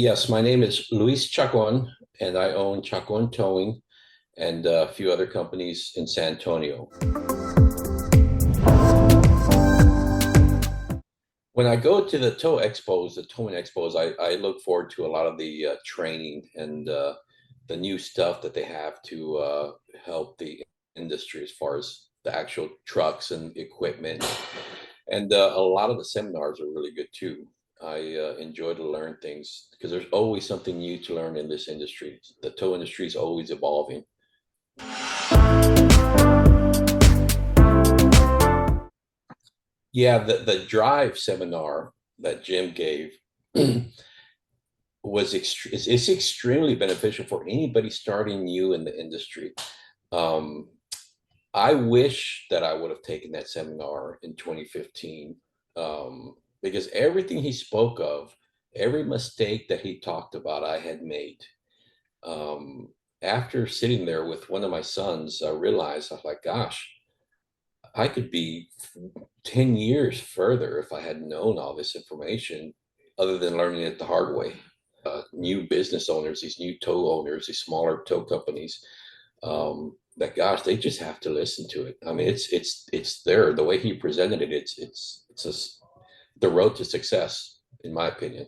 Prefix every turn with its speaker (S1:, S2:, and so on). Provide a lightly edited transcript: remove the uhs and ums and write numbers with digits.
S1: Yes, my name is Luis Chacon, and I own Chacon Towing and a few other companies in San Antonio. When I go to the tow expos, the towing expos, I look forward to a lot of the training and the new stuff that they have to help the industry as far as the actual trucks and equipment. And a lot of the seminars are really good too. I enjoy to learn things because there's always something new to learn in this industry. The tow industry is always evolving. Yeah, the drive seminar that Jim gave is extremely beneficial for anybody starting new in the industry. Um, I wish that I would have taken that seminar in 2015 because everything he spoke of, every mistake that he talked about, I had made. Um, After sitting there with one of my sons, I realized I was like, gosh, I could be 10 years further if I had known all this information other than learning it the hard way. New business owners, these new tow owners, these smaller tow companies, that gosh, they just have to listen to it. I mean, it's there. The way he presented it, it's the road to success, in my opinion.